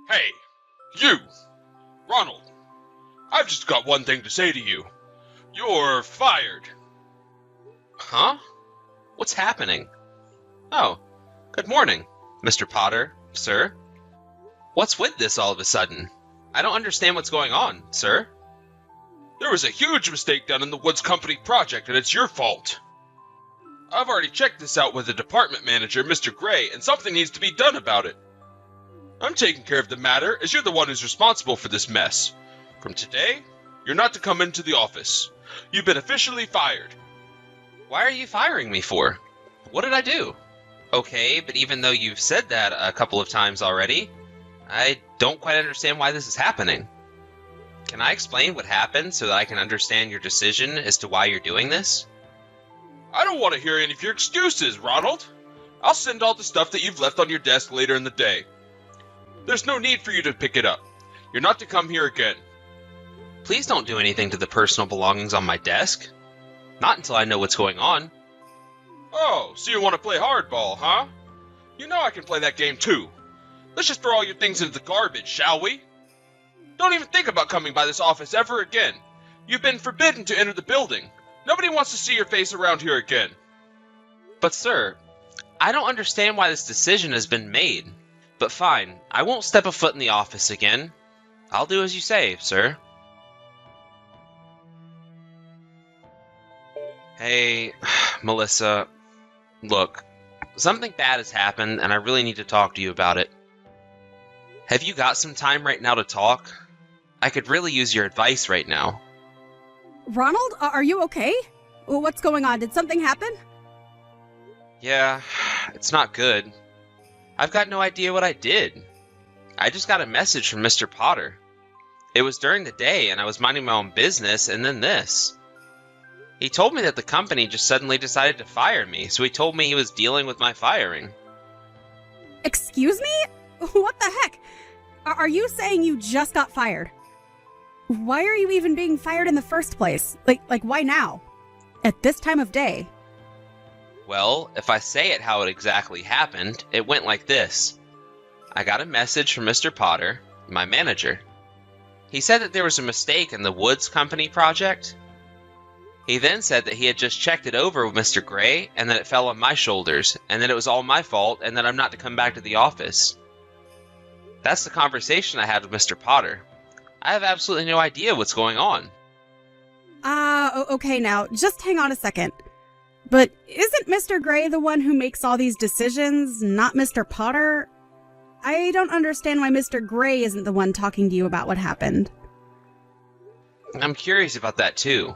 Hey, you! Ronald! I've just got one thing to say to you. You're fired. Huh? What's happening? Oh, good morning, Mr. Potter, sir. What's with this all of a sudden? I don't understand what's going on, sir. There was a huge mistake done in the Woods Company project, and it's your fault. I've already checked this out with the department manager, Mr. Gray, and something needs to be done about it. I'm taking care of the matter, as you're the one who's responsible for this mess. From today, you're not to come into the office. You've been officially fired. Why are you firing me for? What did I do? Okay, but even though you've said that a couple of times already, I don't quite understand why this is happening. Can I explain what happened so that I can understand your decision as to why you're doing this? I don't want to hear any of your excuses, Ronald. I'll send all the stuff that you've left on your desk later in the day. There's no need for you to pick it up. You're not to come here again. Please don't do anything to the personal belongings on my desk. Not until I know what's going on. Oh, so you want to play hardball, huh? You know I can play that game too. Let's just throw all your things into the garbage, shall we? Don't even think about coming by this office ever again. You've been forbidden to enter the building. Nobody wants to see your face around here again. But sir, I don't understand why this decision has been made. But fine, I won't step a foot in the office again. I'll do as you say, sir. Hey, Melissa, look, something bad has happened and I really need to talk to you about it. Have you got some time right now to talk? I could really use your advice right now. Ronald, are you okay? What's going on? Did something happen? Yeah, it's not good. I've got no idea what I did. I just got a message from Mr. Potter. It was during the day and I was minding my own business and then this. He told me that the company just suddenly decided to fire me, so he told me he was dealing with my firing. Excuse me? What the heck? Are you saying you just got fired? Why are you even being fired in the first place? Like why now? At this time of day? Well, if I say it how it exactly happened, it went like this. I got a message from Mr. Potter, my manager. He said that there was a mistake in the Woods Company project. He then said that he had just checked it over with Mr. Gray and that it fell on my shoulders and that it was all my fault and that I'm not to come back to the office. That's the conversation I had with Mr. Potter. I have absolutely no idea what's going on. Okay now, just hang on a second. But isn't Mr. Gray the one who makes all these decisions, not Mr. Potter? I don't understand why Mr. Gray isn't the one talking to you about what happened. I'm curious about that too.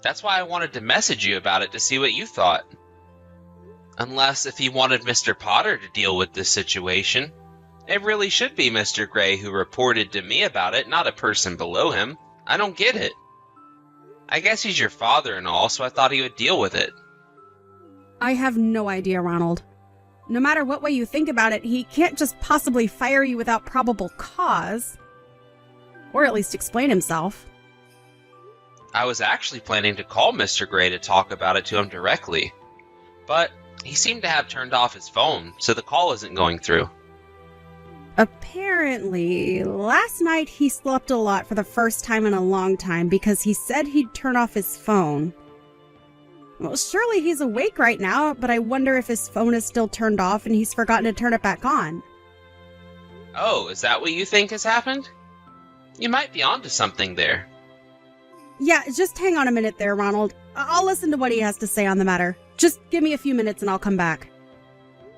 That's why I wanted to message you about it to see what you thought. Unless if he wanted Mr. Potter to deal with this situation, it really should be Mr. Gray who reported to me about it, not a person below him. I don't get it. I guess he's your father and all, so I thought he would deal with it. I have no idea, Ronald. No matter what way you think about it, he can't just possibly fire you without probable cause. Or at least explain himself. I was actually planning to call Mr. Gray to talk about it to him directly, but he seemed to have turned off his phone, so the call isn't going through. Apparently, last night he slept a lot for the first time in a long time because he said he'd turn off his phone. Well, surely he's awake right now, but I wonder if his phone is still turned off and he's forgotten to turn it back on. Oh, is that what you think has happened? You might be onto something there. Yeah, just hang on a minute there, Ronald. I'll listen to what he has to say on the matter. Just give me a few minutes and I'll come back.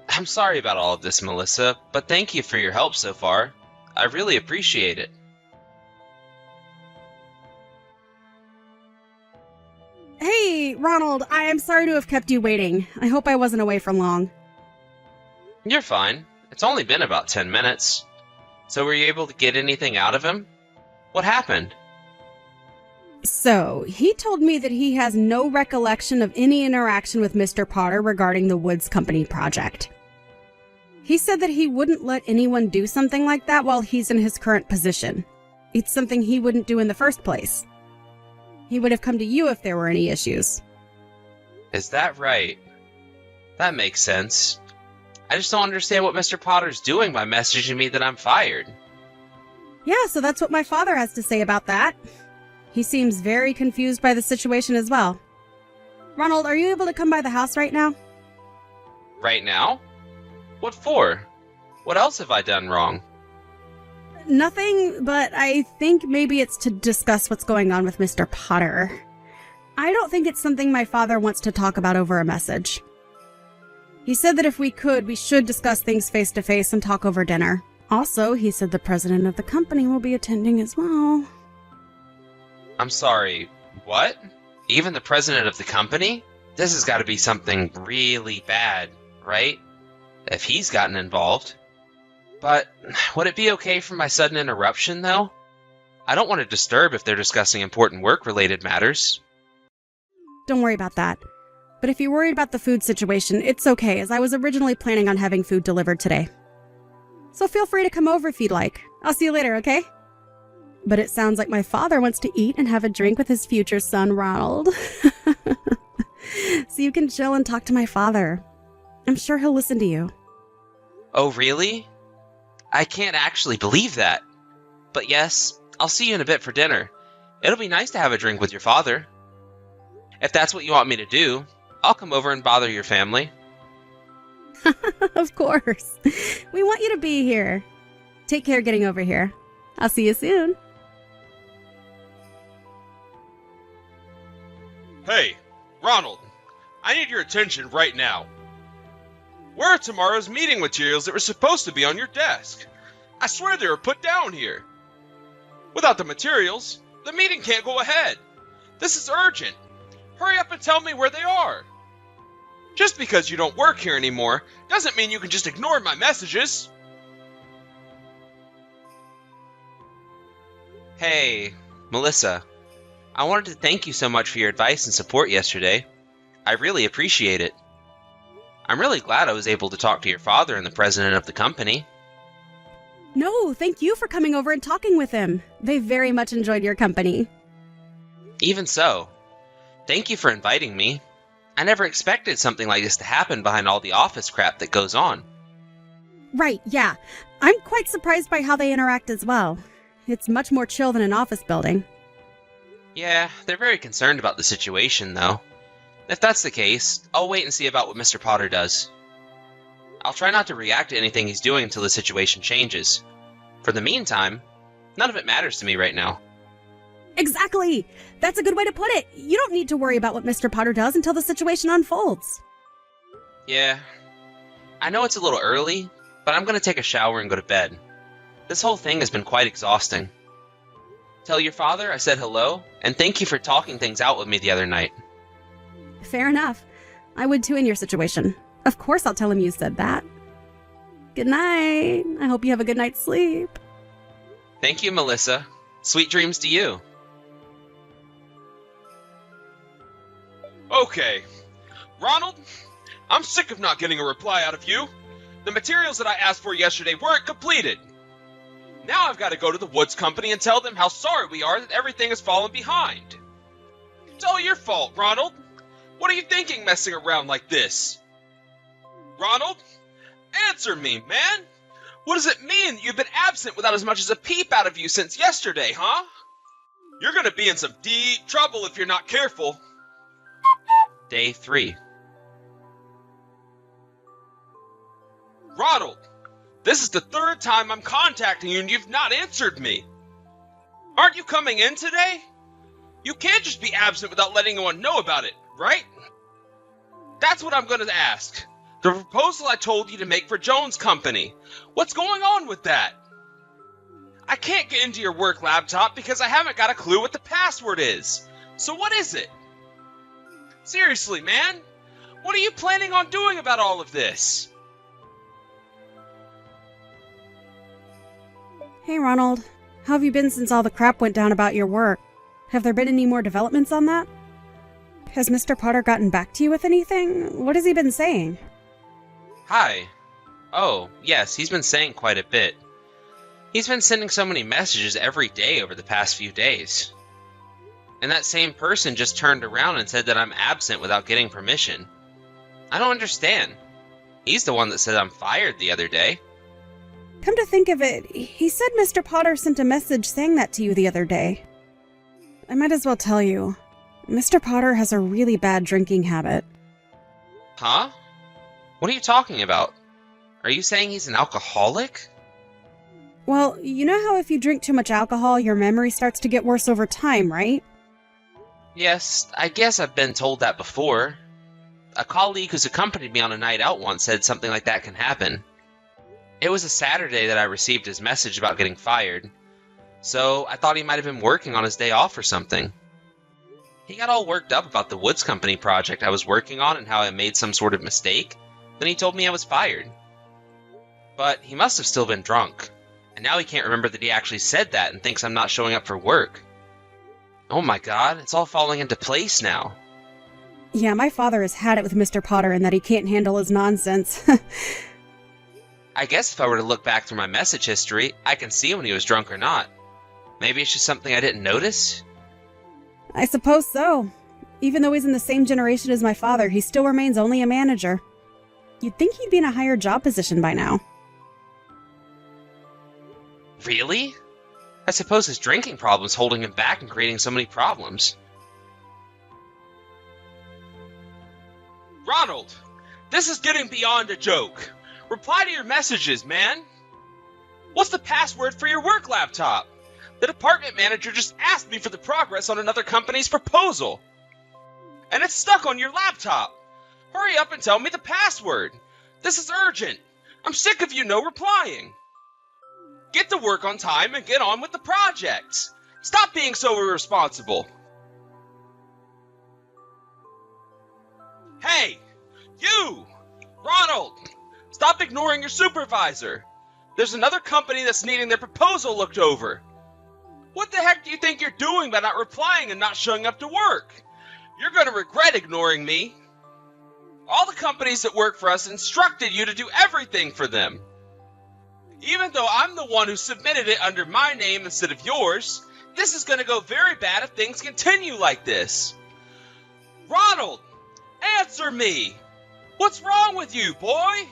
I'm sorry about all of this, Melissa, but thank you for your help so far. I really appreciate it. Hey, Ronald, I am sorry to have kept you waiting. I hope I wasn't away for long. You're fine. It's only been about 10 minutes. So were you able to get anything out of him? What happened? So, he told me that he has no recollection of any interaction with Mr. Potter regarding the Woods Company project. He said that he wouldn't let anyone do something like that while he's in his current position. It's something he wouldn't do in the first place. He would have come to you if there were any issues. Is that right? That makes sense. I just don't understand what Mr. Potter's doing by messaging me that I'm fired. Yeah, so that's what my father has to say about that. He seems very confused by the situation as well. Ronald, are you able to come by the house right now? Right now? What for? What else have I done wrong? Nothing, but I think maybe it's to discuss what's going on with Mr. Potter. I don't think it's something my father wants to talk about over a message. He said that if we could, we should discuss things face to face and talk over dinner. Also, he said the president of the company will be attending as well. I'm sorry, what? Even the president of the company? This has got to be something really bad, right? If he's gotten involved. But would it be okay for my sudden interruption, though? I don't want to disturb if they're discussing important work-related matters. Don't worry about that. But if you're worried about the food situation, it's okay, as I was originally planning on having food delivered today. So feel free to come over if you'd like. I'll see you later, okay? But it sounds like my father wants to eat and have a drink with his future son, Ronald. So you can chill and talk to my father. I'm sure he'll listen to you. Oh, really? I can't actually believe that. But yes, I'll see you in a bit for dinner. It'll be nice to have a drink with your father. If that's what you want me to do, I'll come over and bother your family. Of course. We want you to be here. Take care getting over here. I'll see you soon. Hey, Ronald, I need your attention right now. Where are tomorrow's meeting materials that were supposed to be on your desk? I swear they were put down here. Without the materials, the meeting can't go ahead. This is urgent. Hurry up and tell me where they are. Just because you don't work here anymore doesn't mean you can just ignore my messages. Hey, Melissa. I wanted to thank you so much for your advice and support yesterday. I really appreciate it. I'm really glad I was able to talk to your father and the president of the company. No, thank you for coming over and talking with him. They very much enjoyed your company. Even so, thank you for inviting me. I never expected something like this to happen behind all the office crap that goes on. Right, yeah. I'm quite surprised by how they interact as well. It's much more chill than an office building. Yeah, they're very concerned about the situation, though. If that's the case, I'll wait and see about what Mr. Potter does. I'll try not to react to anything he's doing until the situation changes. For the meantime, none of it matters to me right now. Exactly! That's a good way to put it. You don't need to worry about what Mr. Potter does until the situation unfolds. Yeah, I know it's a little early, but I'm going to take a shower and go to bed. This whole thing has been quite exhausting. Tell your father I said hello, and thank you for talking things out with me the other night. Fair enough. I would too in your situation. Of course I'll tell him you said that. Good night. I hope you have a good night's sleep. Thank you, Melissa. Sweet dreams to you. Okay. Ronald, I'm sick of not getting a reply out of you. The materials that I asked for yesterday weren't completed. Now I've got to go to the Woods Company and tell them how sorry we are that everything has fallen behind. It's all your fault, Ronald. What are you thinking messing around like this? Ronald, answer me, man. What does it mean that you've been absent without as much as a peep out of you since yesterday, huh? You're gonna be in some deep trouble if you're not careful. Day 3. Ronald, this is the third time I'm contacting you and you've not answered me. Aren't you coming in today? You can't just be absent without letting anyone know about it, right? That's what I'm going to ask. The proposal I told you to make for Jones Company. What's going on with that? I can't get into your work laptop because I haven't got a clue what the password is. So what is it? Seriously, man, what are you planning on doing about all of this? Hey, Ronald. How have you been since all the crap went down about your work? Have there been any more developments on that? Has Mr. Potter gotten back to you with anything? What has he been saying? Hi. Oh, yes, he's been saying quite a bit. He's been sending so many messages every day over the past few days. And that same person just turned around and said that I'm absent without getting permission. I don't understand. He's the one that said I'm fired the other day. Come to think of it, he said Mr. Potter sent a message saying that to you the other day. I might as well tell you, Mr. Potter has a really bad drinking habit. Huh? What are you talking about? Are you saying he's an alcoholic? Well, you know how if you drink too much alcohol, your memory starts to get worse over time, right? Yes, I guess I've been told that before. A colleague who's accompanied me on a night out once said something like that can happen. It was a Saturday that I received his message about getting fired, so I thought he might have been working on his day off or something. He got all worked up about the Woods Company project I was working on and how I made some sort of mistake. Then he told me I was fired. But he must have still been drunk, and now he can't remember that he actually said that and thinks I'm not showing up for work. Oh my god, it's all falling into place now. Yeah, my father has had it with Mr. Potter in that he can't handle his nonsense. I guess if I were to look back through my message history, I can see when he was drunk or not. Maybe it's just something I didn't notice? I suppose so. Even though he's in the same generation as my father, he still remains only a manager. You'd think he'd be in a higher job position by now. Really? I suppose his drinking problem's holding him back and creating so many problems. Ronald, this is getting beyond a joke. Reply to your messages, man. What's the password for your work laptop? The department manager just asked me for the progress on another company's proposal. And it's stuck on your laptop. Hurry up and tell me the password. This is urgent. I'm sick of you no replying. Get to work on time and get on with the projects. Stop being so irresponsible. Hey, you! Ronald! Stop ignoring your supervisor. There's another company that's needing their proposal looked over. What the heck do you think you're doing by not replying and not showing up to work? You're going to regret ignoring me. All the companies that work for us instructed you to do everything for them. Even though I'm the one who submitted it under my name instead of yours, this is going to go very bad if things continue like this. Ronald, answer me! What's wrong with you, boy?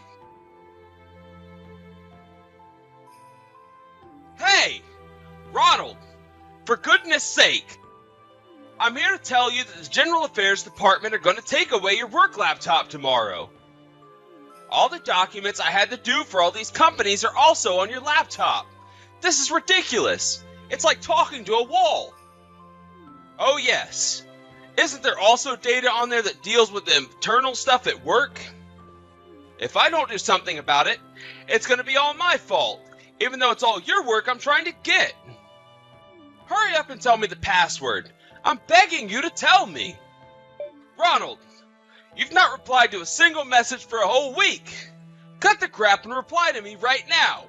Hey, Ronald, for goodness sake, I'm here to tell you that the General Affairs Department are going to take away your work laptop tomorrow. All the documents I had to do for all these companies are also on your laptop. This is ridiculous. It's like talking to a wall. Oh yes. Isn't there also data on there that deals with the internal stuff at work? If I don't do something about it, it's going to be all my fault, even though it's all your work I'm trying to get. Hurry up and tell me the password. I'm begging you to tell me. Ronald, you've not replied to a single message for a whole week. Cut the crap and reply to me right now.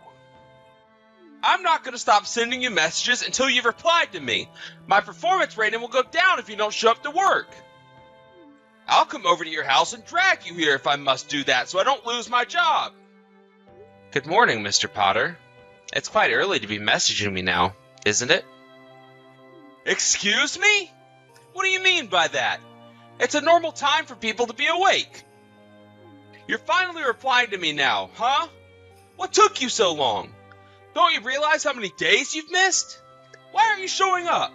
I'm not going to stop sending you messages until you've replied to me. My performance rating will go down if you don't show up to work. I'll come over to your house and drag you here if I must do that so I don't lose my job. Good morning, Mr. Potter. It's quite early to be messaging me now, isn't it? Excuse me? What do you mean by that? It's a normal time for people to be awake. You're finally replying to me now, huh? What took you so long? Don't you realize how many days you've missed? Why aren't you showing up?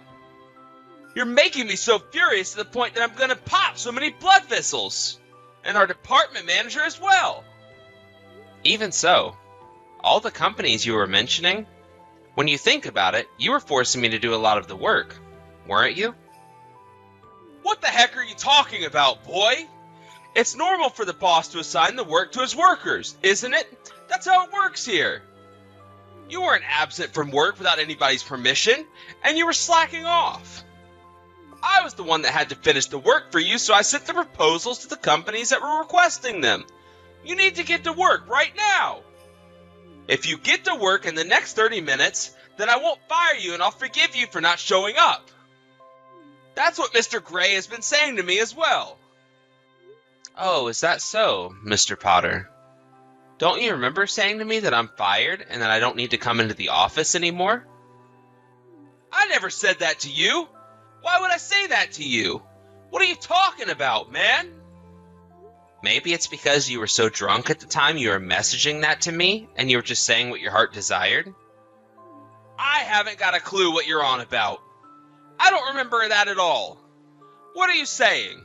You're making me so furious to the point that I'm gonna pop so many blood vessels. And our department manager as well. Even so, all the companies you were mentioning, when you think about it, you were forcing me to do a lot of the work, weren't you? What the heck are you talking about, boy? It's normal for the boss to assign the work to his workers, isn't it? That's how it works here. You weren't absent from work without anybody's permission, and you were slacking off. I was the one that had to finish the work for you, so I sent the proposals to the companies that were requesting them. You need to get to work right now. If you get to work in the next 30 minutes, then I won't fire you and I'll forgive you for not showing up. That's what Mr. Gray has been saying to me as well. Oh, is that so, Mr. Potter? Don't you remember saying to me that I'm fired and that I don't need to come into the office anymore? I never said that to you. Why would I say that to you? What are you talking about, man? Maybe it's because you were so drunk at the time you were messaging that to me, and you were just saying what your heart desired? I haven't got a clue what you're on about. I don't remember that at all. What are you saying?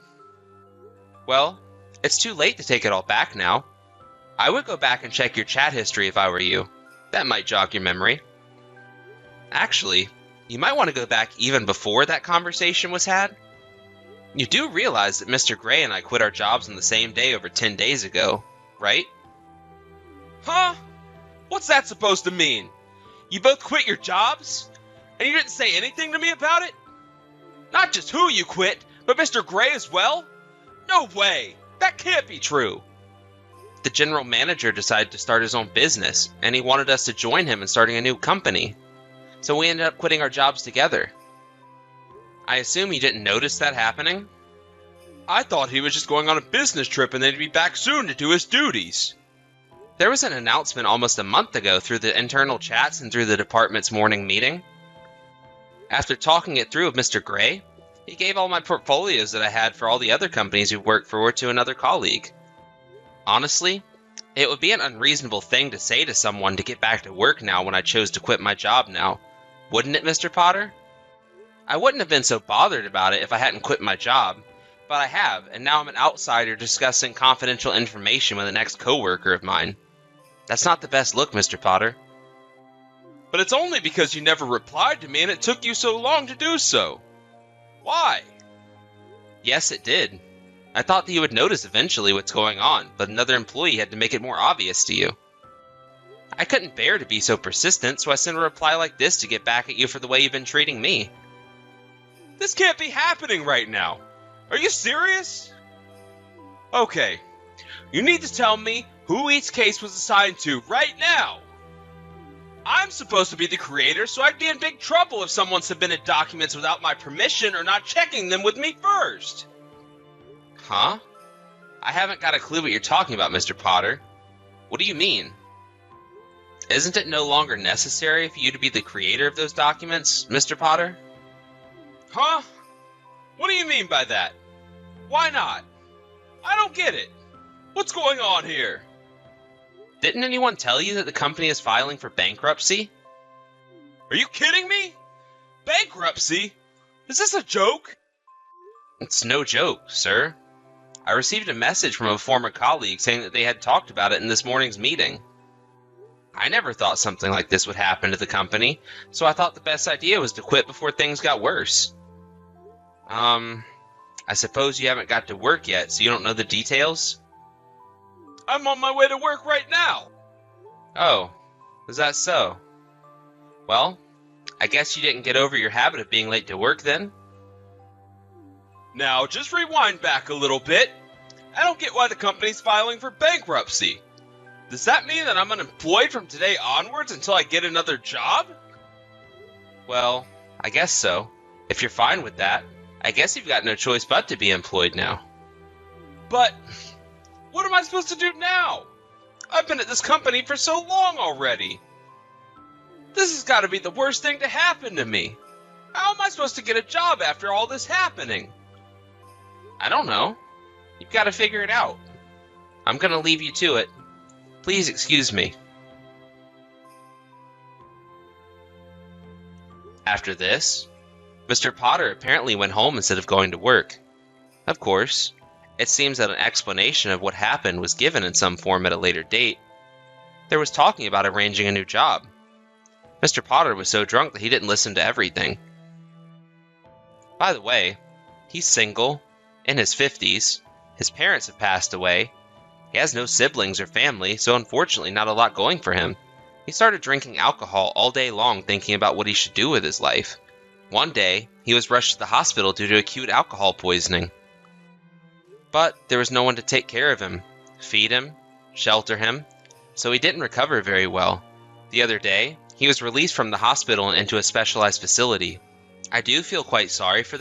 Well, it's too late to take it all back now. I would go back and check your chat history if I were you. That might jog your memory. Actually, you might want to go back even before that conversation was had. You do realize that Mr. Gray and I quit our jobs on the same day over 10 days ago, right? Huh? What's that supposed to mean? You both quit your jobs? And you didn't say anything to me about it? Not just who you quit, but Mr. Gray as well? No way! That can't be true! The general manager decided to start his own business, and he wanted us to join him in starting a new company. So we ended up quitting our jobs together. I assume you didn't notice that happening? I thought he was just going on a business trip and then he'd be back soon to do his duties. There was an announcement almost a month ago through the internal chats and through the department's morning meeting. After talking it through with Mr. Gray, he gave all my portfolios that I had for all the other companies we've worked for to another colleague. Honestly, it would be an unreasonable thing to say to someone to get back to work now when I chose to quit my job now. Wouldn't it, Mr. Potter? I wouldn't have been so bothered about it if I hadn't quit my job, but I have, and now I'm an outsider discussing confidential information with an ex-coworker of mine. That's not the best look, Mr. Potter. But it's only because you never replied to me and it took you so long to do so. Why? Yes, it did. I thought that you would notice eventually what's going on, but another employee had to make it more obvious to you. I couldn't bear to be so persistent, so I sent a reply like this to get back at you for the way you've been treating me. This can't be happening right now. Are you serious? Okay, you need to tell me who each case was assigned to right now. I'm supposed to be the creator, so I'd be in big trouble if someone submitted documents without my permission or not checking them with me first. Huh? I haven't got a clue what you're talking about, Mr. Potter. What do you mean? Isn't it no longer necessary for you to be the creator of those documents, Mr. Potter? Huh? What do you mean by that? Why not? I don't get it. What's going on here? Didn't anyone tell you that the company is filing for bankruptcy? Are you kidding me? Bankruptcy? Is this a joke? It's no joke, sir. I received a message from a former colleague saying that they had talked about it in this morning's meeting. I never thought something like this would happen to the company, so I thought the best idea was to quit before things got worse. I suppose you haven't got to work yet, so you don't know the details? I'm on my way to work right now. Oh, is that so? Well, I guess you didn't get over your habit of being late to work then? Now, just rewind back a little bit. I don't get why the company's filing for bankruptcy. Does that mean that I'm unemployed from today onwards until I get another job? Well, I guess so. If you're fine with that, I guess you've got no choice but to be employed now. But what am I supposed to do now? I've been at this company for so long already. This has got to be the worst thing to happen to me. How am I supposed to get a job after all this happening? I don't know. You've got to figure it out. I'm going to leave you to it. Please excuse me. After this, Mr. Potter apparently went home instead of going to work. Of course, it seems that an explanation of what happened was given in some form at a later date. There was talking about arranging a new job. Mr. Potter was so drunk that he didn't listen to everything. By the way, he's single, in his 50s, his parents have passed away, he has no siblings or family, so unfortunately not a lot going for him. He started drinking alcohol all day long thinking about what he should do with his life. One day, he was rushed to the hospital due to acute alcohol poisoning. But there was no one to take care of him, feed him, shelter him, so he didn't recover very well. The other day, he was released from the hospital and into a specialized facility. I do feel quite sorry for the